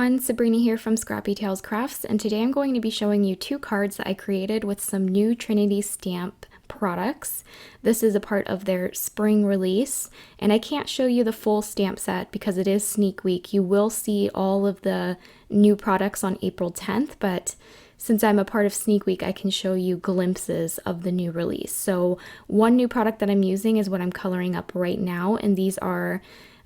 everyone, Sabrina here from Scrappy Tales Crafts, and today I'm going to be showing you 2 cards that I created with some new Trinity Stamp products. This is a part of their spring release, and I can't show you the full stamp set because it is sneak week. You will see all of the new products on April 10th, but since I'm a part of Sneak Week, I can show you glimpses of the new release. So one new product that I'm using is what I'm coloring up right now, and these are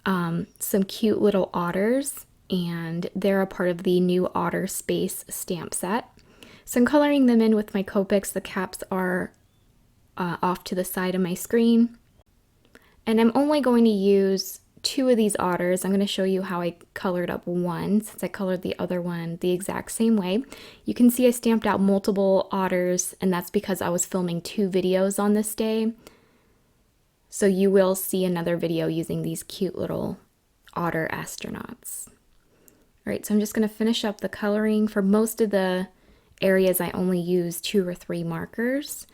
some cute little otters, and they're a part of the new Otter Space stamp set. So I'm coloring them in with my Copics. The caps are off to the side of my screen. And I'm only going to use 2 of these otters. I'm going to show you how I colored up one since I colored the other one the exact same way. You can see I stamped out multiple otters, and that's because I was filming 2 videos on this day. So you will see another video using these cute little otter astronauts. Alright, so I'm just going to finish up the coloring. For most of the areas I only use 2 or 3 markers.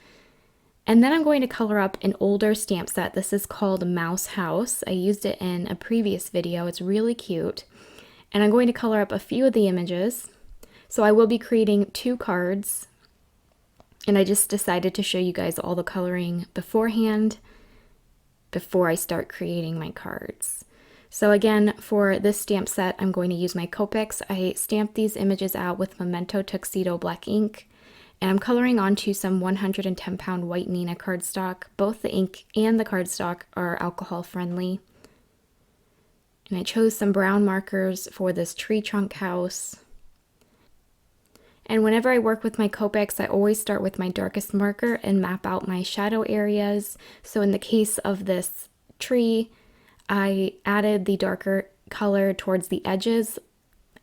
And then I'm going to color up an older stamp set. This is called Mouse House. I used it in a previous video. It's really cute. And I'm going to color up a few of the images. So I will be creating 2 cards. And I just decided to show you guys all the coloring beforehand before I start creating my cards. So again, for this stamp set, I'm going to use my Copics. I stamped these images out with Memento Tuxedo black ink, and I'm coloring onto some 110-pound white Nina cardstock. Both the ink and the cardstock are alcohol friendly. And I chose some brown markers for this tree trunk house. And whenever I work with my Copics, I always start with my darkest marker and map out my shadow areas. So in the case of this tree, I added the darker color towards the edges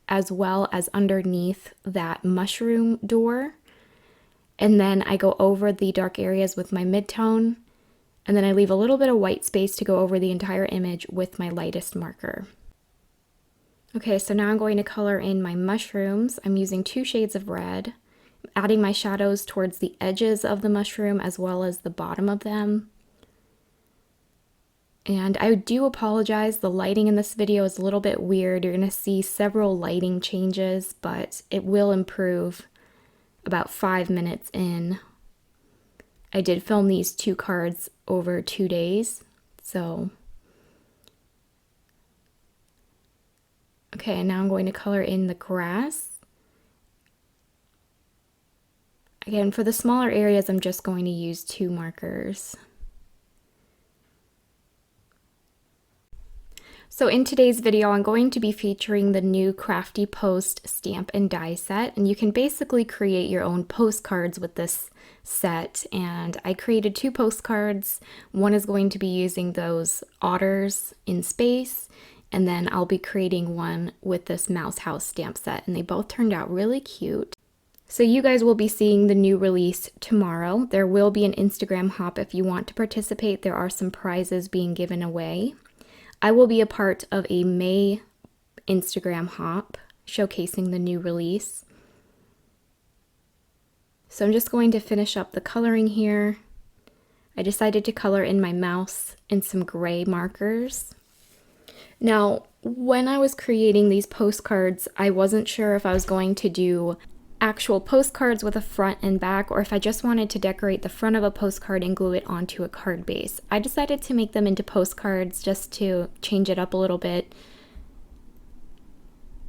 as well as underneath that mushroom door. And then I go over the dark areas with my midtone, and then I leave a little bit of white space to go over the entire image with my lightest marker. Okay, so now I'm going to color in my mushrooms. I'm using 2 shades of red, adding my shadows towards the edges of the mushroom as well as the bottom of them. And I do apologize, the lighting in this video is a little bit weird. You're going to see several lighting changes, but it will improve about 5 minutes in. I did film these 2 cards over 2 days, so. Okay, and now I'm going to color in the grass. Again, for the smaller areas, I'm just going to use 2 markers. So in today's video, I'm going to be featuring the new Crafty Post stamp and die set, and you can basically create your own postcards with this set. And I created 2 postcards. One is going to be using those otters in space, and then I'll be creating one with this Mouse House stamp set, and they both turned out really cute. So you guys will be seeing the new release tomorrow. There will be an Instagram hop if you want to participate. There are some prizes being given away. I will be a part of a May Instagram hop showcasing the new release. So I'm just going to finish up the coloring here. I decided to color in my mouse in some gray markers. Now, when I was creating these postcards, I wasn't sure if I was going to do actual postcards with a front and back, or if I just wanted to decorate the front of a postcard and glue it onto a card base. I decided to make them into postcards just to change it up a little bit.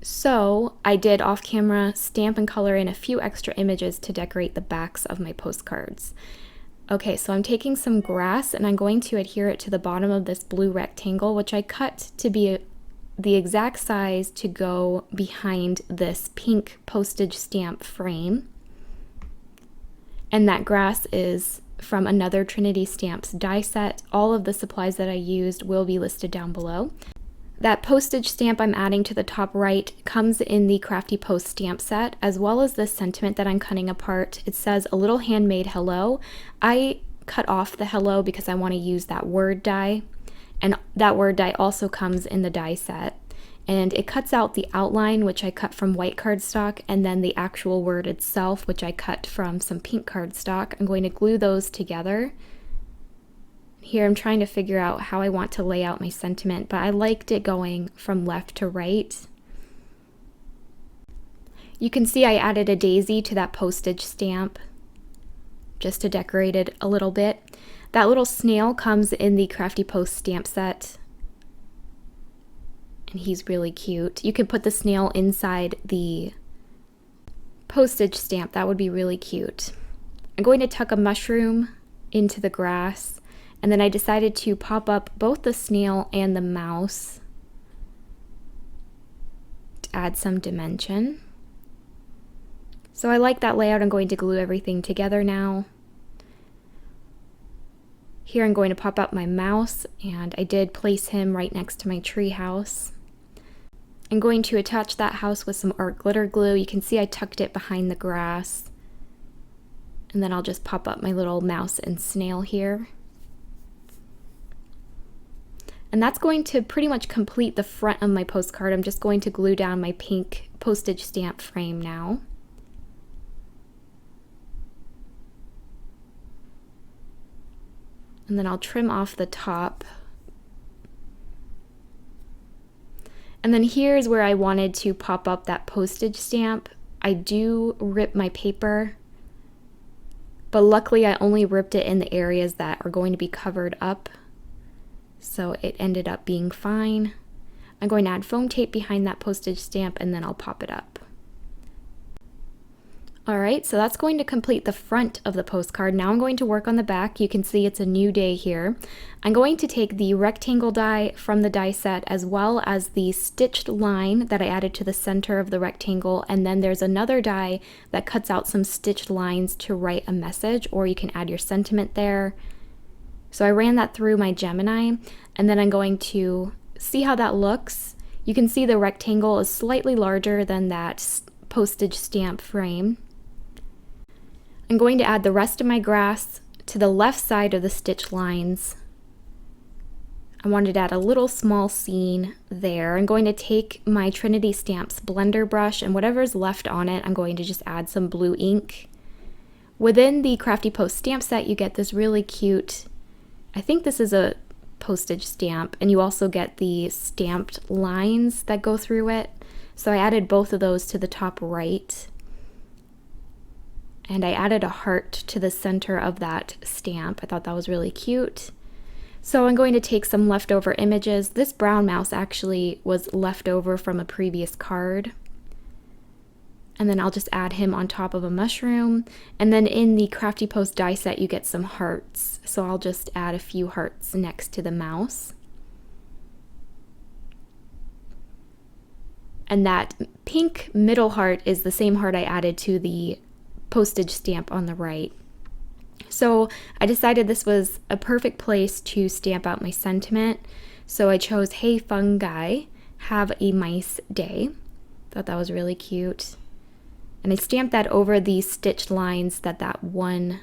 So I did off camera stamp and color in a few extra images to decorate the backs of my postcards. Okay, so I'm taking some grass and I'm going to adhere it to the bottom of this blue rectangle, which I cut to be the exact size to go behind this pink postage stamp frame. And that grass is from another Trinity Stamps die set. All of the supplies that I used will be listed down below. That postage stamp I'm adding to the top right comes in the Crafty Post stamp set, as well as this sentiment that I'm cutting apart. It says a little handmade hello. I cut off the hello because I want to use that word die. And that word die also comes in the die set. And it cuts out the outline, which I cut from white cardstock, and then the actual word itself, which I cut from some pink cardstock. I'm going to glue those together. Here I'm trying to figure out how I want to lay out my sentiment, but I liked it going from left to right. You can see I added a daisy to that postage stamp just to decorate it a little bit. That little snail comes in the Crafty Post stamp set, and he's really cute. You could put the snail inside the postage stamp. That would be really cute. I'm going to tuck a mushroom into the grass, and then I decided to pop up both the snail and the mouse to add some dimension. So I like that layout. I'm going to glue everything together now. Here I'm going to pop up my mouse, and I did place him right next to my tree house. I'm going to attach that house with some art glitter glue. You can see I tucked it behind the grass. And then I'll just pop up my little mouse and snail here. And that's going to pretty much complete the front of my postcard. I'm just going to glue down my pink postage stamp frame now. And then I'll trim off the top. And then here's where I wanted to pop up that postage stamp. I do rip my paper, but luckily I only ripped it in the areas that are going to be covered up, so it ended up being fine. I'm going to add foam tape behind that postage stamp, and then I'll pop it up. Alright, so that's going to complete the front of the postcard. Now I'm going to work on the back. You can see it's a new day here. I'm going to take the rectangle die from the die set, as well as the stitched line that I added to the center of the rectangle, and then there's another die that cuts out some stitched lines to write a message, or you can add your sentiment there. So I ran that through my Gemini, and then I'm going to see how that looks. You can see the rectangle is slightly larger than that postage stamp frame. I'm going to add the rest of my grass to the left side of the stitch lines. I wanted to add a little small scene there. I'm going to take my Trinity Stamps blender brush, and whatever's left on it, I'm going to just add some blue ink. Within the Crafty Post stamp set, you get this really cute, I think this is a postage stamp, and you also get the stamped lines that go through it. So I added both of those to the top right. And I added a heart to the center of that stamp. I thought that was really cute. So I'm going to take some leftover images. This brown mouse actually was left over from a previous card. And then I'll just add him on top of a mushroom. And then in the Crafty Post die set, you get some hearts. So I'll just add a few hearts next to the mouse. And that pink middle heart is the same heart I added to the postage stamp on the right. So I decided this was a perfect place to stamp out my sentiment. So I chose, "Hey fungi, have a nice day." Thought that was really cute. And I stamped that over the stitched lines that one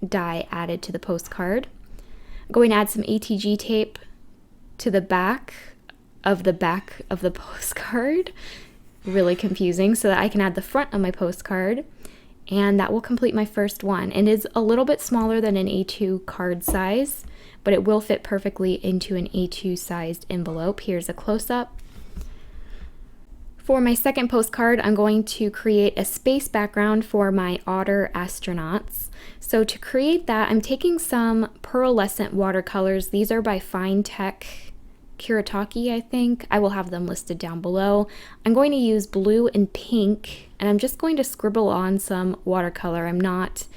die added to the postcard. I'm going to add some ATG tape to the back of the postcard. Really confusing, so that I can add the front of my postcard. And that will complete my first one. It is a little bit smaller than an A2 card size, but it will fit perfectly into an A2 sized envelope. Here's a close-up. For my second postcard, I'm going to create a space background for my otter astronauts. So to create that, I'm taking some pearlescent watercolors. These are by Fine Tech Kuretake, I think. I will have them listed down below. I'm going to use blue and pink, and I'm just going to scribble on some watercolor. I'm not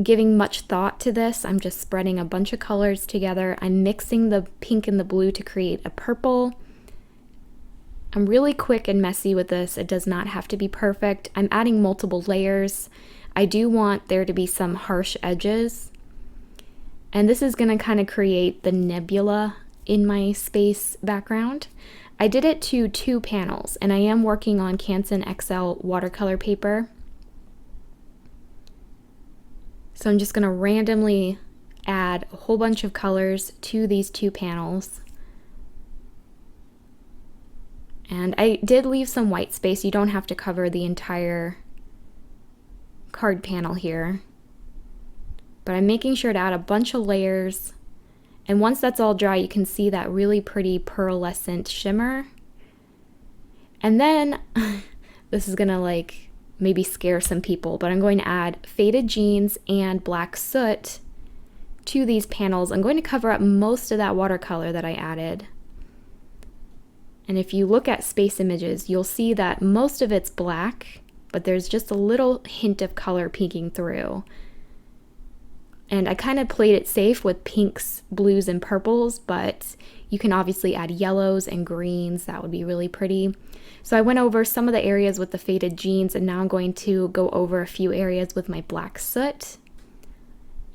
giving much thought to this. I'm just spreading a bunch of colors together. I'm mixing the pink and the blue to create a purple. I'm really quick and messy with this. It does not have to be perfect. I'm adding multiple layers. I do want there to be some harsh edges. And this is going to kind of create the nebula in my space background. I did it to 2 panels, and I am working on Canson XL watercolor paper. So I'm just going to randomly add a whole bunch of colors to these 2 panels. And I did leave some white space. You don't have to cover the entire card panel here. But I'm making sure to add a bunch of layers. And once that's all dry, you can see that really pretty pearlescent shimmer. And then, this is gonna like maybe scare some people, but I'm going to add faded jeans and black soot to these panels. I'm going to cover up most of that watercolor that I added. And if you look at space images, you'll see that most of it's black, but there's just a little hint of color peeking through. And I kind of played it safe with pinks, blues, and purples, but you can obviously add yellows and greens. That would be really pretty. So I went over some of the areas with the faded jeans, and now I'm going to go over a few areas with my black soot.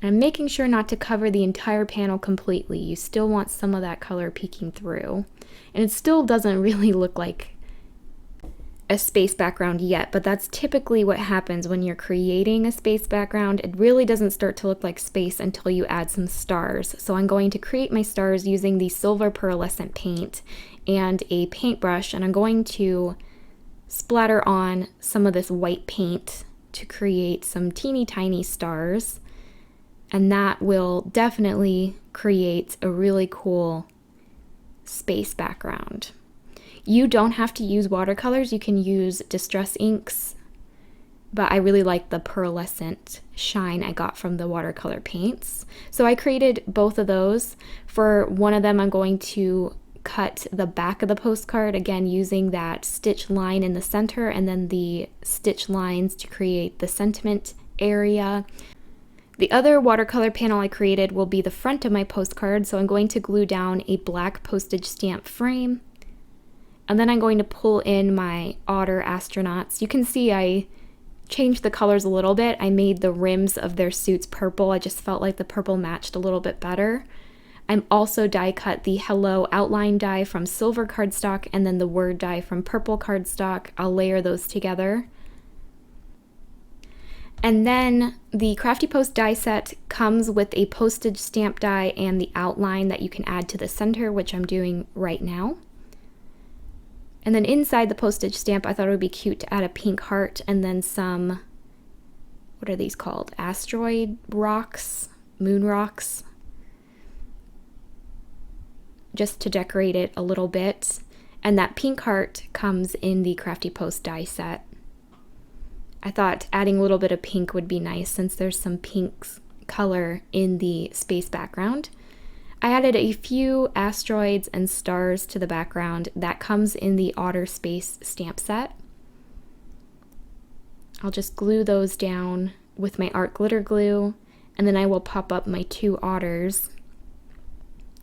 And I'm making sure not to cover the entire panel completely. You still want some of that color peeking through. And it still doesn't really look like a space background yet, but that's typically what happens when you're creating a space background. It really doesn't start to look like space until you add some stars. So I'm going to create my stars using the silver pearlescent paint and a paintbrush, and I'm going to splatter on some of this white paint to create some teeny tiny stars, and that will definitely create a really cool space background. You don't have to use watercolors, you can use distress inks, but I really like the pearlescent shine I got from the watercolor paints. So I created both of those. For one of them, I'm going to cut the back of the postcard, again using that stitch line in the center and then the stitch lines to create the sentiment area. The other watercolor panel I created will be the front of my postcard, so I'm going to glue down a black postage stamp frame. And then I'm going to pull in my otter astronauts. You can see I changed the colors a little bit. I made the rims of their suits purple. I just felt like the purple matched a little bit better. I'm also die cut the hello outline die from silver cardstock and then the word die from purple cardstock. I'll layer those together. And then the Crafty Post die set comes with a postage stamp die and the outline that you can add to the center, which I'm doing right now. And then inside the postage stamp, I thought it would be cute to add a pink heart and then some, what are these called? Asteroid rocks, moon rocks, just to decorate it a little bit. And that pink heart comes in the Crafty Post die set. I thought adding a little bit of pink would be nice since there's some pink color in the space background. I added a few asteroids and stars to the background. That comes in the Otter Space stamp set. I'll just glue those down with my art glitter glue, and then I will pop up my two otters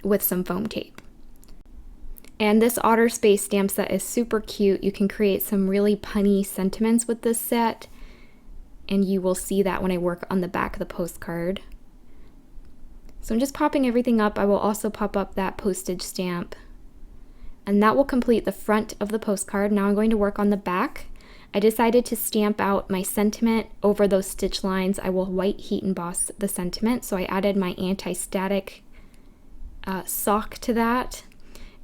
with some foam tape. And this Otter Space stamp set is super cute. You can create some really punny sentiments with this set, and you will see that when I work on the back of the postcard. So I'm just popping everything up. I will also pop up that postage stamp, and that will complete the front of the postcard. Now I'm going to work on the back. I decided to stamp out my sentiment over those stitch lines. I will white heat emboss the sentiment, so I added my anti-static sock to that,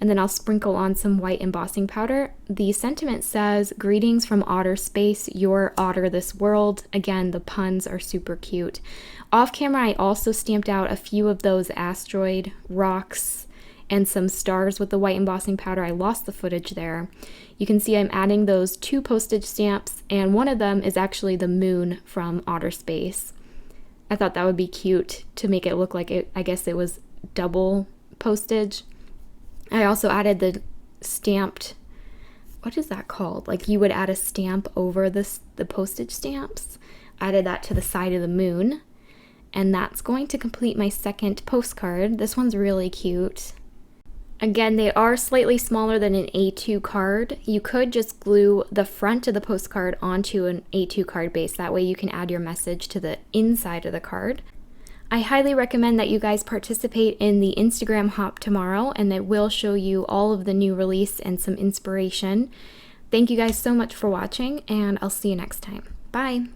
and then I'll sprinkle on some white embossing powder. The sentiment says, "Greetings from outer space, your otter this world." Again, the puns are super cute. Off camera, I also stamped out a few of those asteroid rocks and some stars with the white embossing powder. I lost the footage there. You can see I'm adding those two postage stamps, and one of them is actually the moon from outer space. I thought that would be cute to make it look like I guess it was double postage. I also added the stamped, what is that called? Like you would add a stamp over the postage stamps. I added that to the side of the moon, and that's going to complete my second postcard. This one's really cute. Again, they are slightly smaller than an A2 card. You could just glue the front of the postcard onto an A2 card base. That way you can add your message to the inside of the card. I highly recommend that you guys participate in the Instagram hop tomorrow, and it will show you all of the new release and some inspiration. Thank you guys so much for watching, and I'll see you next time. Bye!